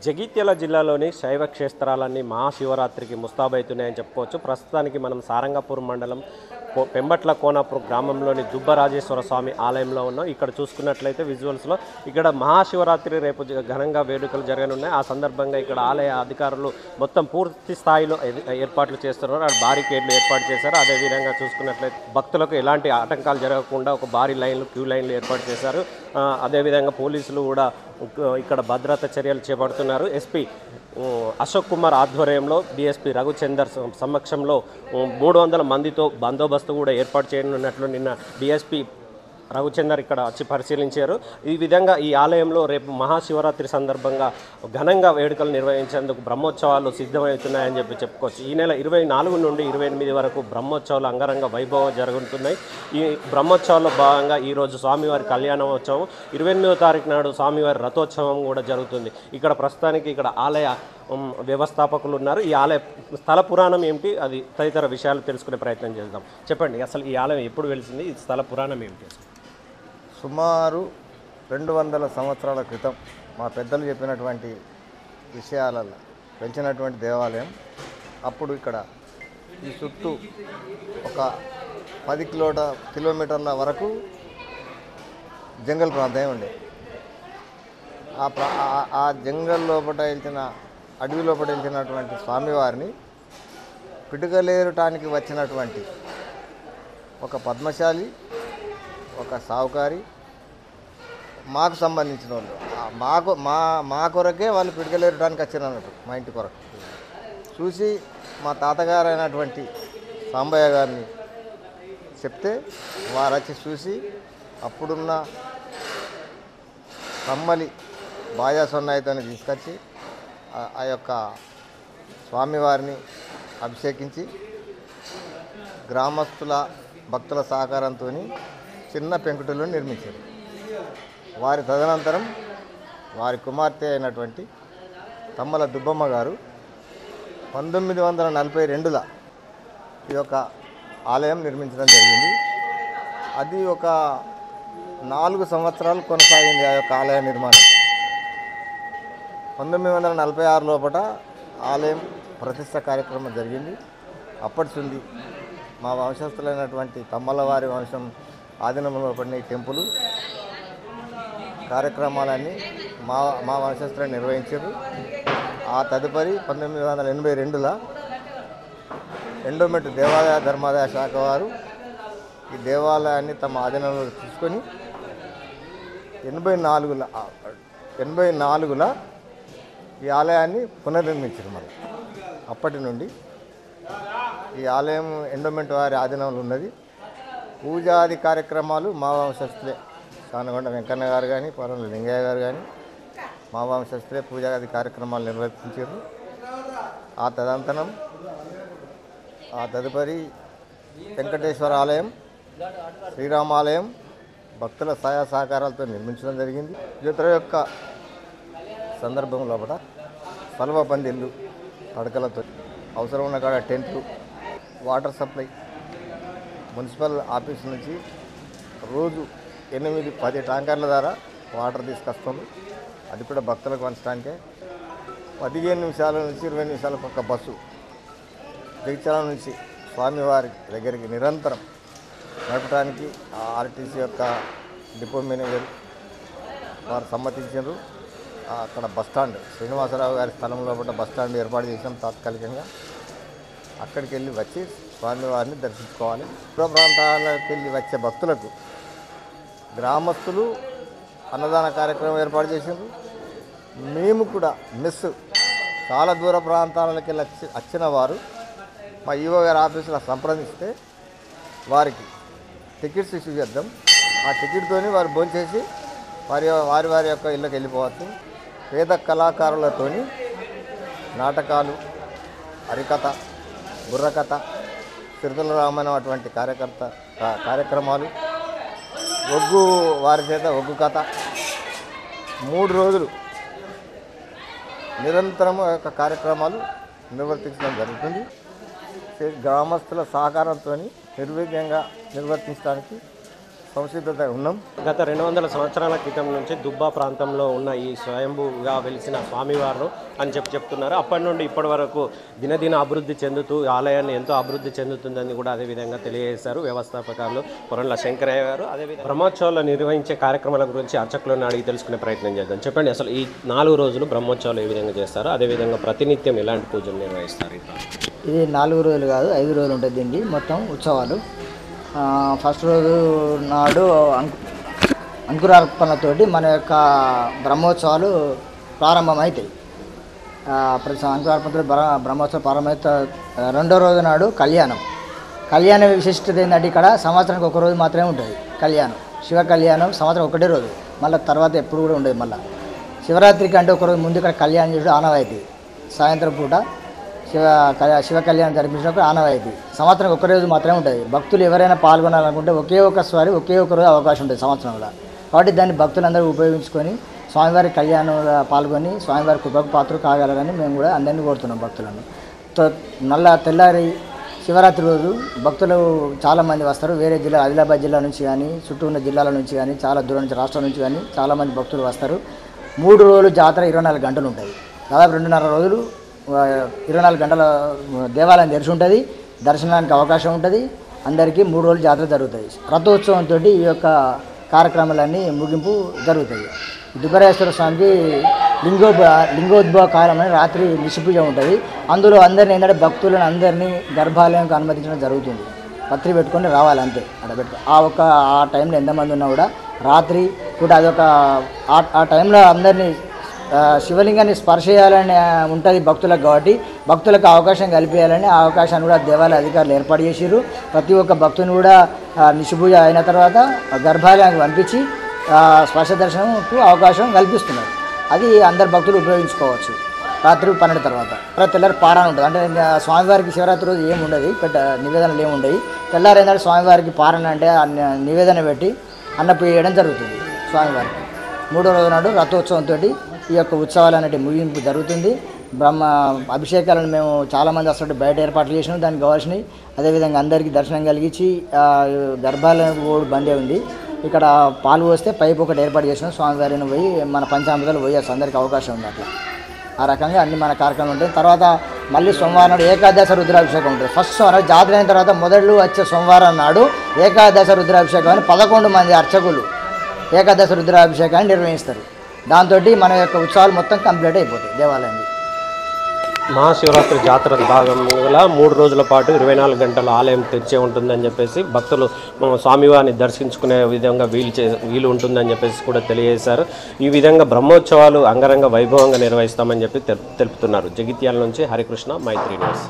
జగిత్యాల జిల్లాలోని శైవ క్షేత్రాలన్నీ మహాశివరాత్రికి ముస్తాబవుతున్నాయని చెప్పుకోవచ్చు. ప్రస్తుతానికి మనం సారంగపూర్ మండలం పెంబట్ల కోనాపూర్ గ్రామంలోని దుబ్బరాజేశ్వర స్వామి ఆలయంలో ఉన్నాం. ఇక్కడ చూసుకున్నట్లయితే విజువల్స్లో ఇక్కడ మహాశివరాత్రి రేపు ఘనంగా వేడుకలు జరగనున్నాయి. ఆ సందర్భంగా ఇక్కడ ఆలయ అధికారులు మొత్తం పూర్తి స్థాయిలో ఏర్పాట్లు చేస్తున్నారు. అక్కడ బారికేడ్లు ఏర్పాటు చేశారు. అదేవిధంగా చూసుకున్నట్లయితే భక్తులకు ఎలాంటి ఆటంకాలు జరగకుండా ఒక భారీ లైన్లు క్యూ లైన్లు ఏర్పాటు చేశారు. అదేవిధంగా పోలీసులు కూడా ఇక్కడ భద్రతా చర్యలు చేపడుతున్నారు. ఎస్పీ అశోక్ కుమార్ ఆధ్వర్యంలో డిఎస్పీ రఘుచందర్ సమక్షంలో 300 మందితో బందోబస్తు కూడా ఏర్పాటు చేయనున్నట్లు నిన్న డిఎస్పీ రఘుచందర్ ఇక్కడ వచ్చి పరిశీలించారు. ఈ విధంగా ఈ ఆలయంలో రేపు మహాశివరాత్రి సందర్భంగా ఘనంగా వేడుకలు నిర్వహించేందుకు బ్రహ్మోత్సవాలు సిద్ధమవుతున్నాయని చెప్పుకోవచ్చు. ఈ నెల 24 నుండి 28 వరకు బ్రహ్మోత్సవాలు అంగరంగ వైభవం జరుగుతున్నాయి. ఈ బ్రహ్మోత్సవాల్లో భాగంగా ఈరోజు స్వామివారి కళ్యాణోత్సవం, 28వ తారీఖు నాడు స్వామివారి రథోత్సవం కూడా జరుగుతుంది. ఇక్కడ ప్రస్తుతానికి ఇక్కడ ఆలయ వ్యవస్థాపకులు ఉన్నారు. ఈ ఆలయ స్థల పురాణం ఏమిటి, అది తదితర విషయాలు తెలుసుకునే ప్రయత్నం చేద్దాం. చెప్పండి, అసలు ఈ ఆలయం ఎప్పుడు వెలిసింది, ఈ స్థల పురాణం ఏమిటి? సుమారు 200 సంవత్సరాల క్రితం మా పెద్దలు చెప్పినటువంటి విషయాలలో పెంచినటువంటి దేవాలయం. అప్పుడు ఇక్కడ ఈ చుట్టూ ఒక 10 కిలోమీటర్ల వరకు జంగల్ ప్రాంతం ఉండే. ఆ జంగల్ లోపల వెళ్చిన అడవి లోపల వెళ్చినటువంటి స్వామివారిని పిడుగలేరటానికి వచ్చినటువంటి ఒక పద్మశాలి, ఒక సావుకారి, మాకు సంబంధించిన వాళ్ళు మా కొరకే వాళ్ళు పిడకలేరడానికి వచ్చారు అన్నట్టు. మా ఇంటి కొరకు చూసి మా తాతగారు అయినటువంటి సాంబయ్య గారిని చెప్తే వారు వచ్చి చూసి అప్పుడున్న కమ్మలి బాజా సొన్నాయితోని తీసుకొచ్చి ఆ యొక్క స్వామివారిని అభిషేకించి గ్రామస్తుల భక్తుల సహకారంతో చిన్న పెంకుటిల్లుని నిర్మించారు. వారి తదనంతరం వారి కుమార్తె అయినటువంటి తమ్మల దుబ్బమ్మ గారు 1942లో ఈ యొక్క ఆలయం నిర్మించడం జరిగింది. అది ఒక 4 సంవత్సరాలు కొనసాగింది ఆ యొక్క ఆలయ నిర్మాణం. 1946 లోపల ఆలయం ప్రతిష్ట కార్యక్రమం జరిగింది. అప్పటి నుండి మా వంశస్థులైనటువంటి తమ్మల వారి వంశం ఆధీనంలో పడిన ఈ టెంపుల్ కార్యక్రమాలన్నీ మా వంశస్థులను నిర్వహించారు. ఆ తదుపరి 1982లో ఎండోమెంట్ దేవాలయ ధర్మాదాయ శాఖ వారు ఈ దేవాలయాన్ని తమ ఆధీనంలో తీసుకొని 84లో ఈ ఆలయాన్ని పునర్నిర్మించారు. మరి అప్పటి నుండి ఈ ఆలయం ఎండోమెంట్ వారి ఆధీనంలో ఉన్నది. పూజాది కార్యక్రమాలు మా వంశస్థులే, కానగొండ వెంకన్న గారు కానీ, పరంల లింగయ్య గారు కానీ మా వంశస్థులే పూజాది కార్యక్రమాలు నిర్వర్తించారు. ఆ తదుపరి వెంకటేశ్వర ఆలయం, శ్రీరామాలయం భక్తుల సహాయ సహకారాలతో నిర్మించడం జరిగింది. జ్యోతుల యొక్క సందర్భంలో కూడా పలవ పందిళ్ళు పడకలతో అవసరం ఉన్న కాడ టెంట్లు, వాటర్ సప్లై మున్సిపల్ ఆఫీస్ నుంచి రోజు 8-10 ట్యాంకర్ల ద్వారా వాటర్ తీసుకొస్తుంది. అది కూడా భక్తులకు పంచడానికే. 15 నిమిషాల నుంచి 20 నిమిషాలకు ఒక బస్సు జగిత్యాల నుంచి స్వామివారి దగ్గరికి నిరంతరం నడపడానికి ఆర్టీసీ యొక్క డిపో మేనేజర్ వారు సమ్మతించారు. అక్కడ బస్టాండ్ శ్రీనివాసరావు గారి స్థలంలో కూడా బస్టాండ్ ఏర్పాటు చేసాం తాత్కాలికంగా. అక్కడికి వెళ్ళి వచ్చి స్వామివారిని దర్శించుకోవాలి. దూర ప్రాంతాలకు వెళ్ళి వచ్చే భక్తులకు గ్రామస్తులు అన్నదాన కార్యక్రమం ఏర్పాటు చేశారు. మేము కూడా చాలా దూర ప్రాంతాలకు వెళ్ళి వచ్చిన వారు మా ఈవో గారి ఆఫీసులో సంప్రదిస్తే వారికి టికెట్స్ ఇష్యూ చేద్దాం. ఆ టికెట్తోని వారు భోంచేసి వారి యొక్క ఇళ్ళకి వెళ్ళిపోవచ్చు. పేద కళాకారులతోని నాటకాలు, హరికథ, బుర్రకథ, చిరుతల రామాయణం అటువంటి కార్యక్రమాలు, వారి చేత ఒగ్గు కథ 3 రోజులు నిరంతరము యొక్క కార్యక్రమాలు నిర్వర్తించడం జరుగుతుంది. గ్రామస్తుల సహకారంతో నిర్విఘ్నంగా నిర్వర్తించడానికి సంసిద్ధత ఉన్నాం. గత 200 సంవత్సరాల క్రితం నుంచి దుబ్బా ప్రాంతంలో ఉన్న ఈ స్వయంభూగా వెలిసిన స్వామివారు అని చెప్తున్నారు. అప్పటి నుండి ఇప్పటి వరకు దినదిన అభివృద్ధి చెందుతూ ఆలయాన్ని ఎంతో అభివృద్ధి చెందుతుందని కూడా అదేవిధంగా తెలియజేశారు వ్యవస్థాపకులు కొరంల శంకరయ్య గారు. అదేవిధంగా బ్రహ్మోత్సవాలు నిర్వహించే కార్యక్రమాల గురించి అర్చకులను అడిగి తెలుసుకునే ప్రయత్నం చేద్దాం. చెప్పండి, అసలు ఈ 4 రోజులు బ్రహ్మోత్సవాలు ఏ విధంగా చేస్తారు, అదేవిధంగా ప్రతినిత్యం ఎలాంటి పూజలు నిర్వహిస్తారు? ఇది 4 రోజులు కాదు, 5 రోజులు ఉంటుంది దీనికి మొత్తం ఉత్సవాలు. ఫస్ట్ రోజు నాడు అంకురార్పణతోటి మన యొక్క బ్రహ్మోత్సవాలు ప్రారంభమవుతాయి. ప్రతి అంకురార్పణతో బ్రహ్మోత్సవం ప్రారంభమైతే రెండో రోజు నాడు కళ్యాణ విశిష్టత ఏంటంటే ఇక్కడ సంవత్సరానికి ఒక రోజు మాత్రమే ఉంటుంది కళ్యాణం. శివ కళ్యాణం సంవత్సరం ఒకటే రోజు, మళ్ళీ తర్వాత ఎప్పుడు కూడా ఉండదు. మళ్ళీ శివరాత్రికి అంటే ఒకరోజు ముందు ఇక్కడ కళ్యాణం చేయడం ఆనవాయితీ. సాయంత్రం పూట శివ కళ్యాణం జరిపించినప్పుడు ఆనవాయితీ. సంవత్సరం ఒక రోజు మాత్రమే ఉంటుంది. భక్తులు ఎవరైనా పాల్గొనాలనుకుంటే ఒకే ఒక రోజు అవకాశం ఉంటుంది సంవత్సరంలో. కాబట్టి దాన్ని భక్తులందరూ ఉపయోగించుకొని స్వామివారి కళ్యాణంలో పాల్గొని స్వామివారి కృపకు పాత్రలు కాగలరని మేము కూడా అందరినీ కోరుతున్నాం భక్తులను. తెల్లారి శివరాత్రి రోజు భక్తులు చాలామంది వస్తారు. వేరే జిల్లా ఆదిలాబాద్ జిల్లా నుంచి కానీ చుట్టూ ఉన్న జిల్లాల నుంచి కానీ చాలా దూరం నుంచి రాష్ట్రం నుంచి కానీ చాలామంది భక్తులు వస్తారు. 3 రోజులు జాతర 24 గంటలు ఉంటుంది. దాదాపు 2.5 రోజులు 24 గంటల దేవాలయం తెరిచి ఉంటుంది. దర్శనానికి అవకాశం ఉంటుంది. అందరికీ 3 రోజులు జాతర జరుగుతుంది. రథోత్సవంతో ఈ యొక్క కార్యక్రమాలన్నీ ముగింపు జరుగుతాయి. దుబ్బరాజేశ్వర స్వామికి లింగోద్భవ కాలం అని రాత్రి నిశిపూజ ఉంటుంది. అందులో అందరినీ ఏంటంటే భక్తులను అందరినీ గర్భాలయంకు అనుమతించడం జరుగుతుంది. పత్రి పెట్టుకొని రావాలి అంతే. అక్కడ ఆ టైంలో ఎంతమంది ఉన్నా కూడా రాత్రి కూడా అదొక ఆ టైంలో అందరినీ శివలింగాన్ని స్పర్శ చేయాలని ఉంటుంది భక్తులకు. కాబట్టి భక్తులకు అవకాశం కల్పించాలని ఆ అవకాశాన్ని కూడా దేవాలయ అధికారులు ఏర్పాటు చేసారు. ప్రతి ఒక్క భక్తుని కూడా నిశిపూజ అయిన తర్వాత గర్భాలయానికి పంపించి స్పర్శ దర్శనంకు అవకాశం కల్పిస్తున్నారు. అది అందరు భక్తులు ఉపయోగించుకోవచ్చు. రాత్రి 12 తర్వాత తెల్లారి పారాయణ ఉంటుంది. అంటే స్వామివారికి శివరాత్రి రోజు ఏమి ఉండదు, పెద్ద నివేదనలు ఏమి ఉండవు. తెల్లారి ఏంటంటే స్వామివారికి పారాయణ అంటే నివేదన పెట్టి అన్నప్రియ చేయడం జరుగుతుంది. స్వామివారికి 3వ రోజు నాడు రథోత్సవంతో ఈ యొక్క ఉత్సవాలు అనేవి ముగింపు జరుగుతుంది. అభిషేకాలను మేము చాలామంది అసలు బయట ఏర్పాట్లు చేసినాం, దానికి కావాల్సినవి. అదేవిధంగా అందరికీ దర్శనం కలిగించి గర్భాలయం బందే ఉంది. ఇక్కడ పాలు పోస్తే పైపు ఒకటి ఏర్పాటు చేసినాం. స్వామివారిని పోయి మన పంచామృతాలు పోయేసి అందరికీ అవకాశం ఉంది. అట్లా ఆ రకంగా అన్ని మన కార్యక్రమం ఉంటాయి. తర్వాత మళ్ళీ సోమవారం నాడు ఏకాదశ రుద్రాభిషేకం ఉంటుంది. ఫస్ట్ సోమవారం జాతర అయిన తర్వాత మొదలు వచ్చే సోమవారం నాడు ఏకాదశ రుద్రాభిషేకం అని 11 మంది అర్చకులు ఏకాదశ రుద్రాభిషేకాన్ని నిర్వహిస్తారు. దాంతో మన యొక్క ఉత్సవాలు మొత్తం కంప్లీట్ అయిపోతాయి దేవాలయంలో. మహాశివరాత్రి జాతర భాగంగా 3 రోజుల పాటు 24 గంటల ఆలయం తెరిచే ఉంటుందని చెప్పేసి భక్తులు స్వామివారిని దర్శించుకునే విధంగా వీలు ఉంటుందని చెప్పేసి కూడా తెలియజేశారు. ఈ విధంగా బ్రహ్మోత్సవాలు అంగరంగ వైభవంగా నిర్వహిస్తామని చెప్పి తెలుపుతున్నారు. జగిత్యాల నుంచి హరికృష్ణ, మైత్రి న్యూస్.